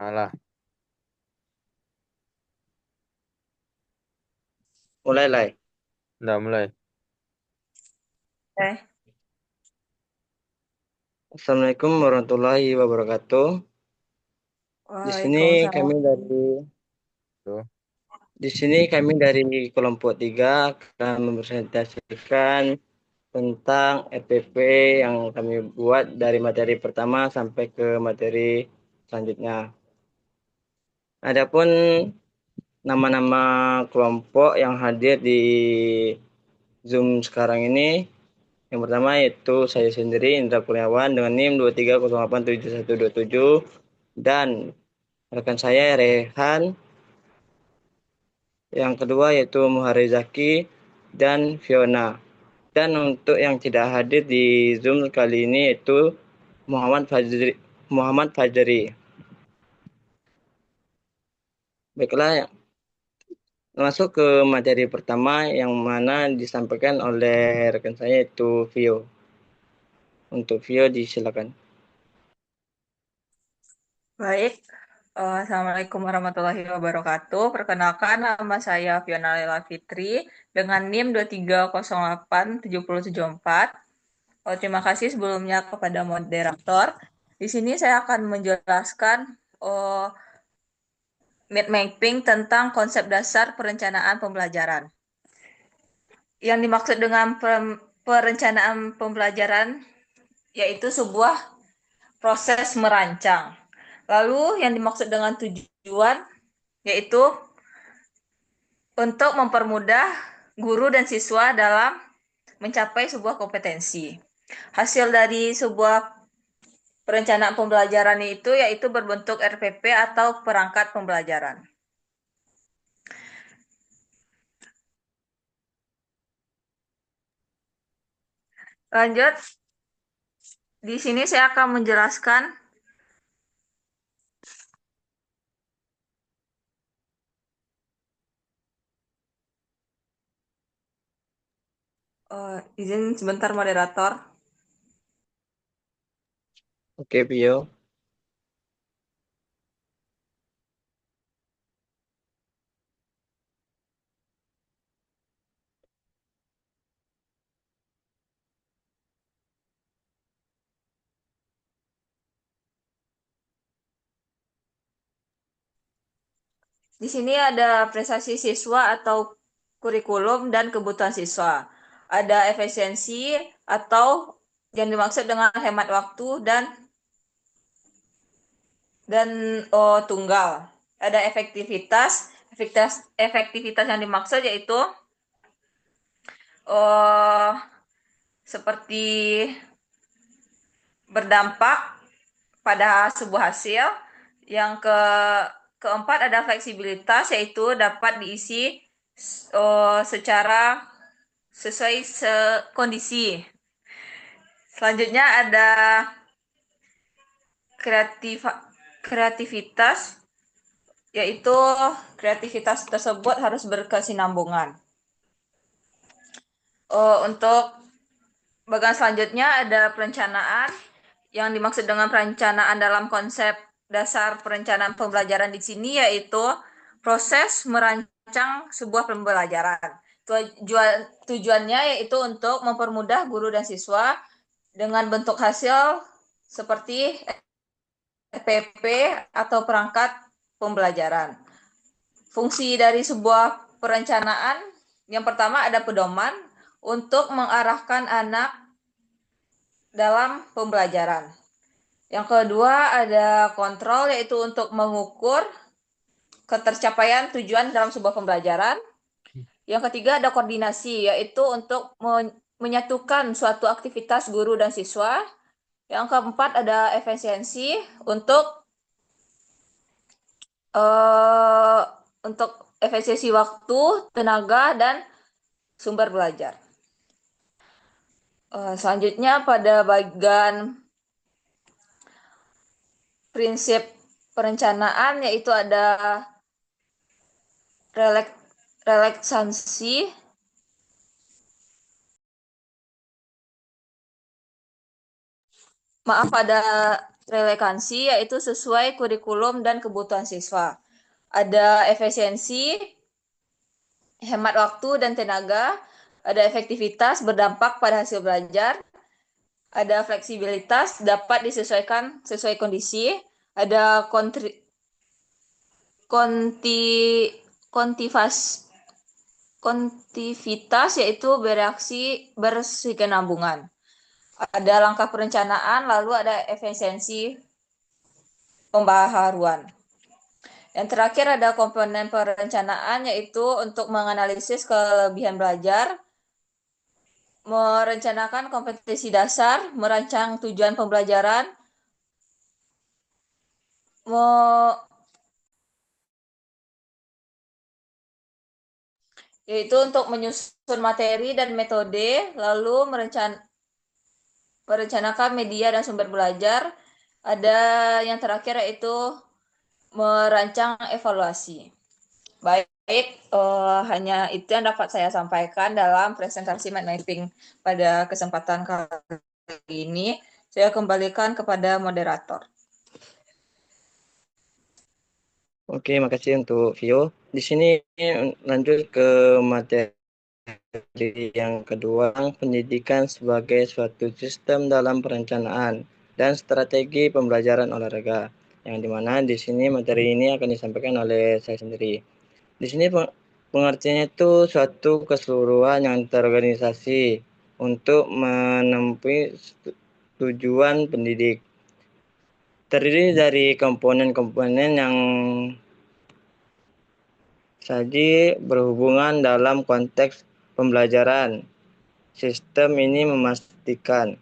Alah, Mulai lah. udah mulai. Eh, Assalamualaikum warahmatullahi wabarakatuh. Di sini Waalaikumsalam. kami dari Tuh. di sini kami dari kelompok 3 akan mempresentasikan tentang RPP yang kami buat dari materi pertama sampai ke materi selanjutnya. Adapun nama-nama kelompok yang hadir di Zoom sekarang ini, yang pertama yaitu saya sendiri Indra Kurniawan dengan NIM 23087127 dan rekan saya Rehan. Yang kedua yaitu Muharizaki dan Fiona. Dan untuk yang tidak hadir di Zoom kali ini yaitu Muhammad Fajri. Muhammad Fajri. Baiklah, masuk ke materi pertama yang mana disampaikan oleh rekan saya yaitu Vio. Untuk Vio disilakan. Baik. Assalamualaikum warahmatullahi wabarakatuh. Perkenalkan, nama saya Fiona Lela Fitri dengan NIM 2308774. Terima kasih sebelumnya kepada moderator. Di sini saya akan menjelaskan uh, mind mapping tentang konsep dasar perencanaan pembelajaran. Yang dimaksud dengan perencanaan pembelajaran yaitu sebuah proses merancang. Lalu yang dimaksud dengan tujuan yaitu untuk mempermudah guru dan siswa dalam mencapai sebuah kompetensi. Hasil dari sebuah perencanaan pembelajaran itu yaitu berbentuk RPP atau perangkat pembelajaran. Lanjut, di sini saya akan menjelaskan izin sebentar moderator. Oke, Vio. Di sini ada prestasi siswa atau kurikulum dan kebutuhan siswa. Ada efisiensi atau yang dimaksud dengan hemat waktu dan tunggal. Ada efektivitas yang dimaksud yaitu oh, seperti berdampak pada sebuah hasil. Yang keempat ada fleksibilitas yaitu dapat diisi secara sesuai kondisi. Selanjutnya ada kreativitas, yaitu kreativitas tersebut harus berkesinambungan. Untuk bagian selanjutnya ada perencanaan. Yang dimaksud dengan perencanaan dalam konsep dasar perencanaan pembelajaran di sini yaitu proses merancang sebuah pembelajaran. Tujuannya yaitu untuk mempermudah guru dan siswa dengan bentuk hasil seperti RPP atau perangkat pembelajaran. Fungsi dari sebuah perencanaan yang pertama ada pedoman untuk mengarahkan anak dalam pembelajaran. Yang kedua ada kontrol yaitu untuk mengukur ketercapaian tujuan dalam sebuah pembelajaran. Yang ketiga ada koordinasi yaitu untuk menyatukan suatu aktivitas guru dan siswa. Yang keempat ada efisiensi uh, untuk efisiensi waktu, tenaga dan sumber belajar. Selanjutnya pada bagian prinsip perencanaan yaitu ada relaksansi, maaf ada relevansi, yaitu sesuai kurikulum dan kebutuhan siswa. Ada efisiensi, hemat waktu dan tenaga, ada efektivitas berdampak pada hasil belajar, ada fleksibilitas dapat disesuaikan sesuai kondisi, ada konti kontivas kontivitas yaitu bereaksi berkesinambungan. Ada langkah perencanaan, lalu ada efisiensi pembaharuan. Yang terakhir ada komponen perencanaan yaitu untuk menganalisis kelebihan belajar, merencanakan kompetensi dasar, merancang tujuan pembelajaran, yaitu untuk menyusun materi dan metode, lalu merencanakan media dan sumber belajar. Ada yang terakhir yaitu merancang evaluasi. Baik, hanya itu yang dapat saya sampaikan dalam presentasi mind mapping pada kesempatan kali ini. Saya kembalikan kepada moderator. Oke, makasih untuk Vio. Di sini lanjut ke materi yang kedua, pendidikan sebagai suatu sistem dalam perencanaan dan strategi pembelajaran olahraga. Yang dimana di sini materi ini akan disampaikan oleh saya sendiri. Di sini pengertiannya itu suatu keseluruhan yang terorganisasi untuk menempuh tujuan pendidik. Terdiri dari komponen-komponen yang saja berhubungan dalam konteks pembelajaran. Sistem ini memastikan.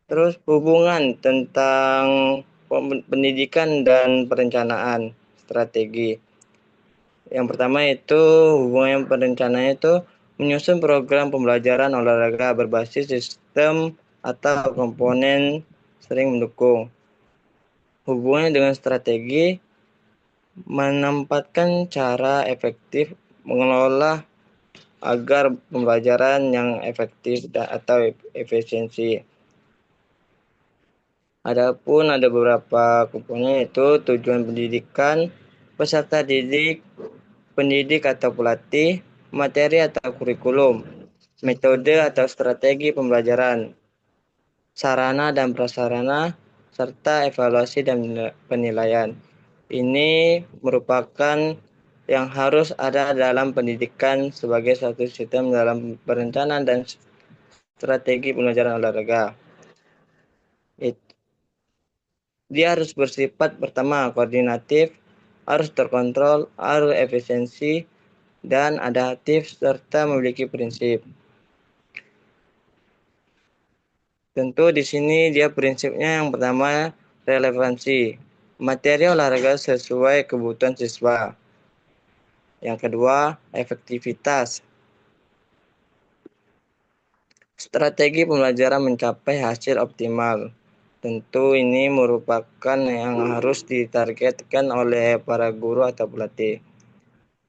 Terus hubungan tentang pendidikan dan perencanaan strategi. Yang pertama itu hubungan perencanaan itu menyusun program pembelajaran olahraga berbasis sistem atau komponen sering mendukung. Hubungannya dengan strategi menempatkan cara efektif mengelola agar pembelajaran yang efektif atau efisiensi. Adapun ada beberapa komponen yaitu tujuan pendidikan, peserta didik, pendidik atau pelatih, materi atau kurikulum, metode atau strategi pembelajaran, sarana dan prasarana, serta evaluasi dan penilaian. Ini merupakan yang harus ada dalam pendidikan sebagai satu sistem dalam perencanaan dan strategi pembelajaran olahraga. Dia harus bersifat pertama koordinatif, harus terkontrol, harus efisiensi, dan adaptif, serta memiliki prinsip. Tentu di sini dia prinsipnya yang pertama relevansi. Materi olahraga sesuai kebutuhan siswa. Yang kedua, efektivitas. Strategi pembelajaran mencapai hasil optimal. Tentu ini merupakan yang harus ditargetkan oleh para guru atau pelatih.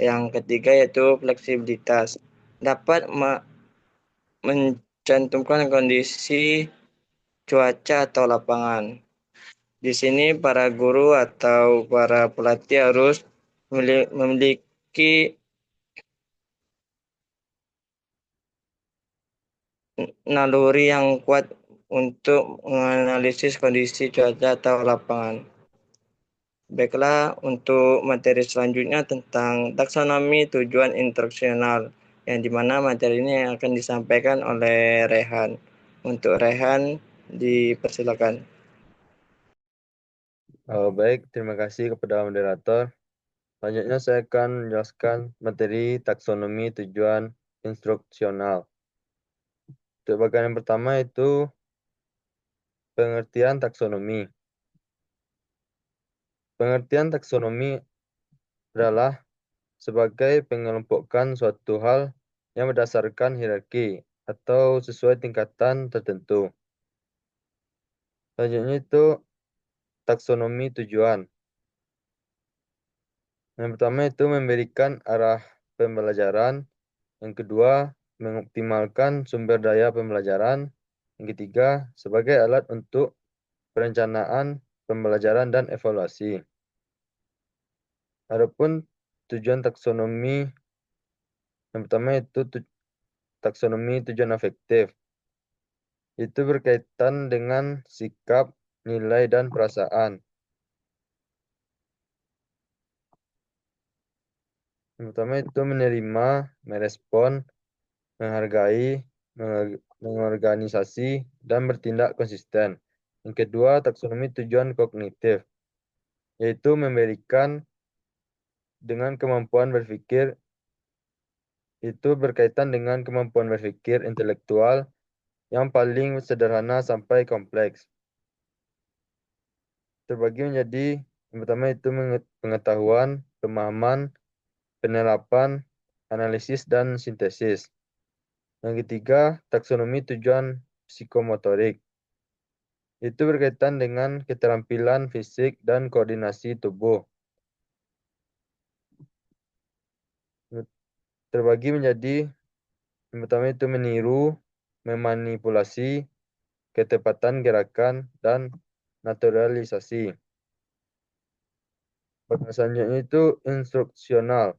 Yang ketiga yaitu fleksibilitas. Dapat mencantumkan kondisi cuaca atau lapangan. Di sini para guru atau para pelatih harus memiliki naluri yang kuat untuk menganalisis kondisi cuaca atau lapangan. Baiklah, untuk materi selanjutnya tentang taksonomi tujuan instruksional, yang dimana materi ini akan disampaikan oleh Rehan. Untuk Rehan, dipersilakan. Baik, terima kasih kepada moderator. Selanjutnya saya akan menjelaskan materi taksonomi tujuan instruksional. Untuk bagian yang pertama itu pengertian taksonomi. Pengertian taksonomi adalah sebagai pengelompokan suatu hal yang berdasarkan hierarki atau sesuai tingkatan tertentu. Selanjutnya itu taksonomi tujuan. Yang pertama itu memberikan arah pembelajaran. Yang kedua, mengoptimalkan sumber daya pembelajaran. Yang ketiga, sebagai alat untuk perencanaan, pembelajaran, dan evaluasi. Adapun tujuan taksonomi yang pertama itu taksonomi tujuan afektif. Itu berkaitan dengan sikap, nilai, dan perasaan. Yang pertama itu menerima, merespon, menghargai, mengorganisasi, dan bertindak konsisten. Yang kedua, taksonomi tujuan kognitif, yaitu memberikan dengan kemampuan berpikir, itu berkaitan dengan kemampuan berpikir intelektual yang paling sederhana sampai kompleks. Terbagi menjadi yang pertama itu pengetahuan, pemahaman, penerapan, analisis, dan sintesis. Yang ketiga, taksonomi tujuan psikomotorik. Itu berkaitan dengan keterampilan fisik dan koordinasi tubuh. Terbagi menjadi yang pertama itu meniru, memanipulasi, ketepatan gerakan, dan naturalisasi. Bagian selanjutnya itu instruksional,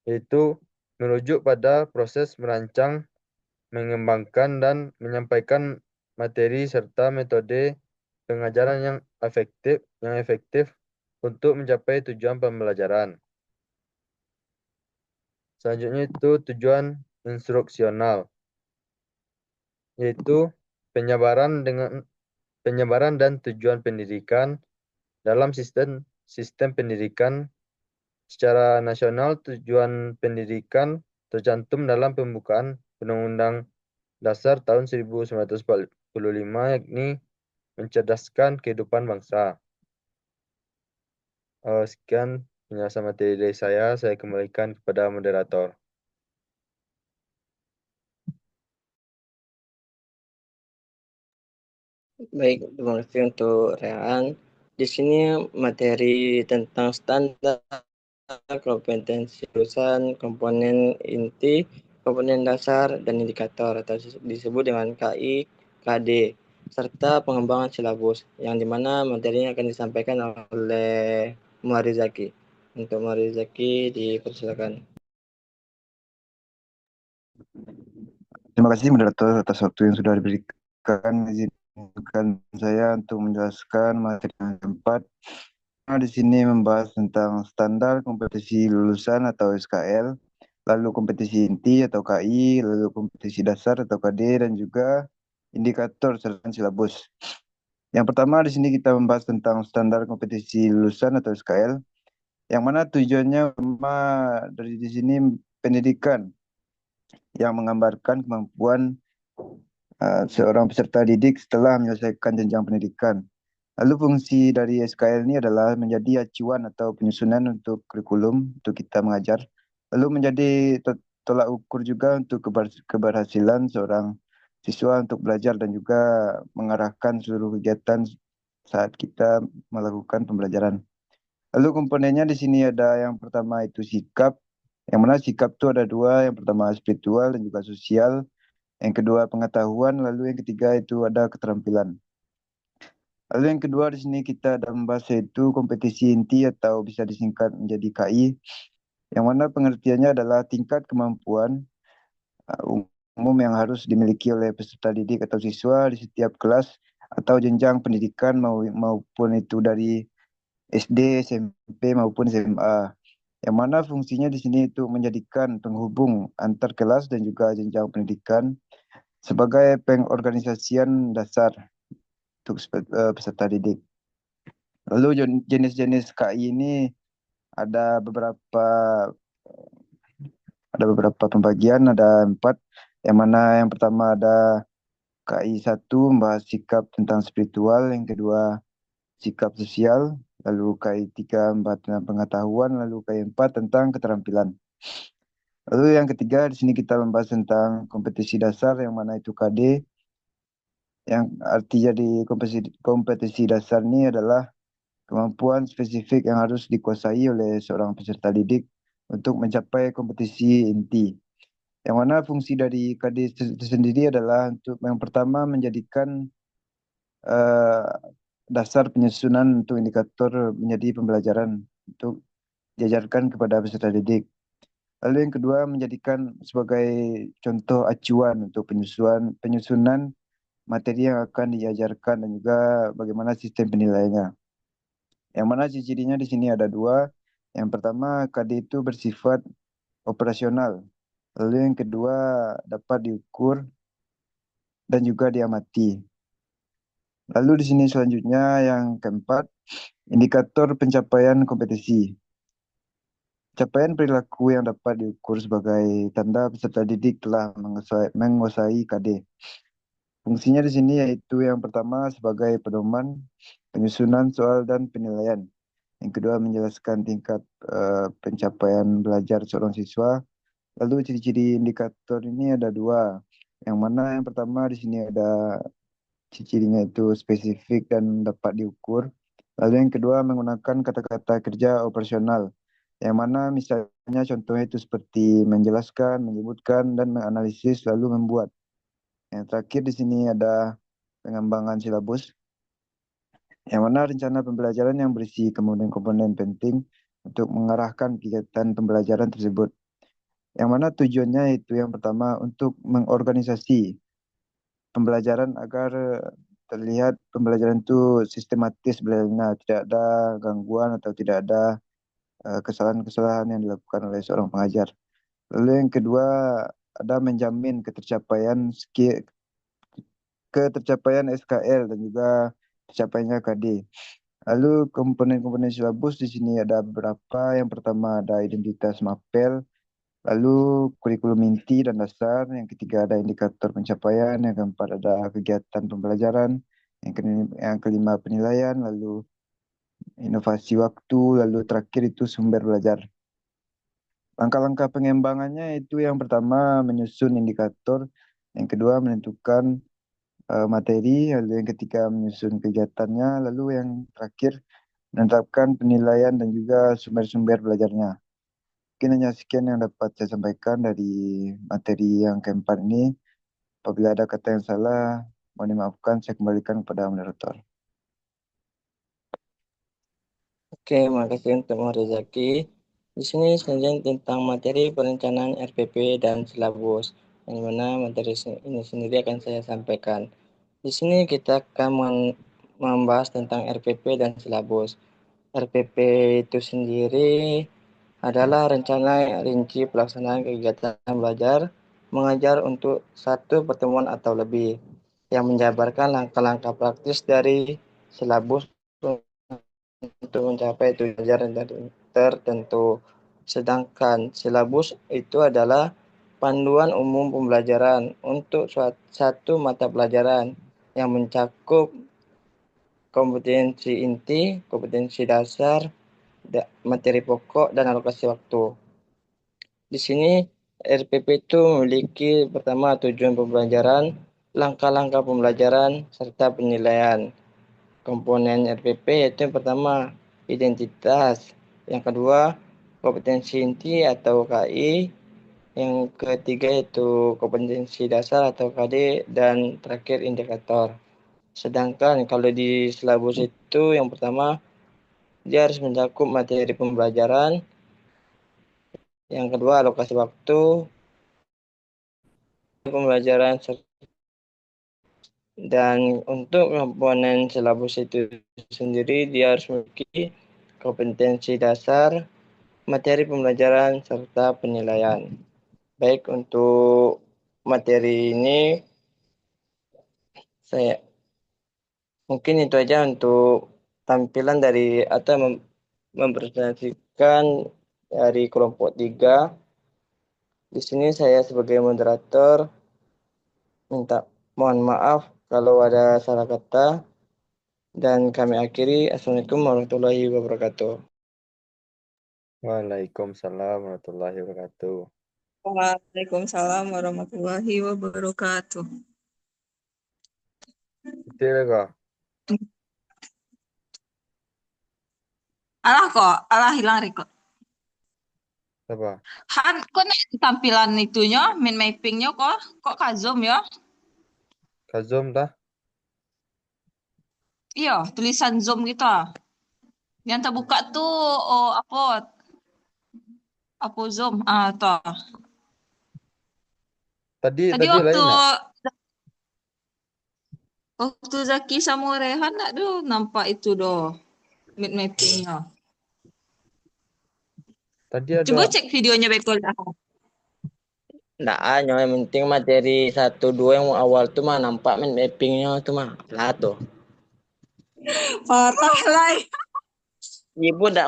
yaitu merujuk pada proses merancang, mengembangkan, dan menyampaikan materi serta metode pengajaran yang efektif untuk mencapai tujuan pembelajaran. Selanjutnya itu tujuan instruksional, yaitu penyebaran dan tujuan pendidikan dalam sistem pendidikan secara nasional. Tujuan pendidikan tercantum dalam pembukaan Undang-Undang Dasar tahun 1945, yakni mencerdaskan kehidupan bangsa. Sekian penjelasan materi dari saya kembalikan kepada moderator. Baik, terima kasih untuk Rehan. Di sini materi tentang standar kompetensi lulusan, komponen inti, komponen dasar, dan indikator atau disebut dengan KI, KD, serta pengembangan silabus, yang dimana materinya akan disampaikan oleh Muarizaki. Untuk Muarizaki, dipersilakan. Terima kasih moderator atas waktu yang sudah diberikan. Izinkan saya untuk menjelaskan materi yang keempat. Nah, di sini membahas tentang standar kompetisi lulusan atau SKL, lalu kompetisi inti atau KI, lalu kompetisi dasar atau KD, dan juga indikator serta silabus. Yang pertama di sini kita membahas tentang standar kompetisi lulusan atau SKL, yang mana tujuannya dari di sini pendidikan yang menggambarkan kemampuan seorang peserta didik setelah menyelesaikan jenjang pendidikan. Lalu fungsi dari SKL ini adalah menjadi acuan atau penyusunan untuk kurikulum untuk kita mengajar. Lalu menjadi tolak ukur juga untuk keberhasilan seorang siswa untuk belajar dan juga mengarahkan seluruh kegiatan saat kita melakukan pembelajaran. Lalu komponennya di sini ada yang pertama itu sikap, yang mana sikap itu ada dua, yang pertama spiritual dan juga sosial, yang kedua pengetahuan, lalu yang ketiga itu ada keterampilan. Lalu yang kedua di sini kita ada membahas yaitu kompetisi inti atau bisa disingkat menjadi KI, yang mana pengertiannya adalah tingkat kemampuan umum yang harus dimiliki oleh peserta didik atau siswa di setiap kelas atau jenjang pendidikan maupun itu dari SD, SMP maupun SMA. Yang mana fungsinya di sini itu menjadikan penghubung antar kelas dan juga jenjang pendidikan sebagai pengorganisasian dasar untuk peserta didik. Lalu jenis-jenis KI ini ada beberapa pembagian, ada 4, yang mana yang pertama ada KI 1 membahas sikap tentang spiritual, yang kedua sikap sosial, lalu KI 3 membahas tentang pengetahuan, lalu KI 4 tentang keterampilan. Lalu yang ketiga di sini kita membahas tentang kompetisi dasar, yang mana itu KD, yang artinya di kompetisi dasar ini adalah kemampuan spesifik yang harus dikuasai oleh seorang peserta didik untuk mencapai kompetisi inti. Yang mana fungsi dari KD itu sendiri adalah untuk yang pertama menjadikan eh, dasar penyusunan untuk indikator menjadi pembelajaran untuk diajarkan kepada peserta didik. Lalu yang kedua menjadikan sebagai contoh acuan untuk penyusunan materi yang akan diajarkan dan juga bagaimana sistem penilaiannya. Yang mana ciri-cirinya di sini ada dua. Yang pertama, KD itu bersifat operasional. Lalu yang kedua, dapat diukur dan juga diamati. Lalu di sini selanjutnya yang keempat, indikator pencapaian kompetisi. Capaian perilaku yang dapat diukur sebagai tanda peserta didik telah menguasai KD. Fungsinya di sini yaitu yang pertama sebagai pedoman, penyusunan soal dan penilaian. Yang kedua menjelaskan tingkat pencapaian belajar seorang siswa. Lalu ciri-ciri indikator ini ada dua. Yang mana yang pertama di sini ada ciri-cirinya itu spesifik dan dapat diukur. Lalu yang kedua menggunakan kata-kata kerja operasional. Yang mana misalnya contohnya itu seperti menjelaskan, menyebutkan, dan menganalisis lalu membuat. Yang terakhir di sini ada pengembangan silabus. Yang mana rencana pembelajaran yang berisi komponen-komponen penting untuk mengarahkan kegiatan pembelajaran tersebut. Yang mana tujuannya itu yang pertama untuk mengorganisasi pembelajaran agar terlihat pembelajaran itu sistematis belajarnya, tidak ada gangguan atau tidak ada kesalahan-kesalahan yang dilakukan oleh seorang pengajar. Lalu yang kedua ada menjamin ketercapaian SKL dan juga tercapainya KD. Lalu komponen-komponen silabus di sini ada beberapa. Yang pertama ada identitas mapel, lalu kurikulum inti dan dasar. Yang ketiga ada indikator pencapaian. Yang keempat ada kegiatan pembelajaran. Yang kelima penilaian, lalu inovasi waktu, lalu terakhir itu sumber belajar. Langkah-langkah pengembangannya itu yang pertama menyusun indikator, yang kedua menentukan materi, lalu yang ketiga menyusun kegiatannya, lalu yang terakhir menetapkan penilaian dan juga sumber-sumber belajarnya. Mungkin hanya sekian yang dapat saya sampaikan dari materi yang keempat ini. Apabila ada kata yang salah, mohon dimaafkan, saya kembalikan kepada moderator. Oke, makasih untuk Mas Rezaki. Di sini selanjutnya tentang materi perencanaan RPP dan silabus, yang mana materi ini sendiri akan saya sampaikan. Di sini kita akan membahas tentang RPP dan silabus. RPP itu sendiri adalah rencana rinci pelaksanaan kegiatan belajar mengajar untuk satu pertemuan atau lebih, yang menjabarkan langkah-langkah praktis dari silabus untuk mencapai tujuan tertentu. Sedangkan silabus itu adalah panduan umum pembelajaran untuk satu mata pelajaran yang mencakup kompetensi inti, kompetensi dasar, materi pokok, dan alokasi waktu. Di sini RPP itu memiliki pertama tujuan pembelajaran, langkah-langkah pembelajaran, serta penilaian. Komponen RPP yaitu yang pertama identitas, yang kedua kompetensi inti atau KI, yang ketiga yaitu kompetensi dasar atau KD, dan terakhir indikator. Sedangkan kalau di silabus itu yang pertama dia harus mencakup materi pembelajaran, yang kedua alokasi waktu pembelajaran, dan untuk komponen silabus itu sendiri dia harus memiliki kompetensi dasar, materi pembelajaran, serta penilaian. Baik, untuk materi ini saya mungkin itu aja untuk tampilan dari atau mempresentasikan dari kelompok 3. Di sini saya sebagai moderator minta mohon maaf kalau ada salah kata, dan kami akhiri. Assalamualaikum warahmatullahi wabarakatuh. Waalaikumsalam warahmatullahi wabarakatuh. Waalaikumsalam warahmatullahi wabarakatuh. Betul kok? Alah hilang record. Apa? Han, kok nih tampilan itunya, mind mappingnya kok kak Zoom ya? Kak Zoom dah? Iya, tulisan Zoom gitu. Yang terbuka tuh apa Zoom? Toh. Tadi Tadi tadi waktu lain nak. waktu Zaki sama Rehan nak tuh nampak itu doh mid mappingnya. Tadi ada. Coba cek videonya betul dah. Nggak hanya yang penting materi 1 2 yang awal tuh mah nampak mappingnya tuh mah lah tuh. Parah lah. Ibu nggak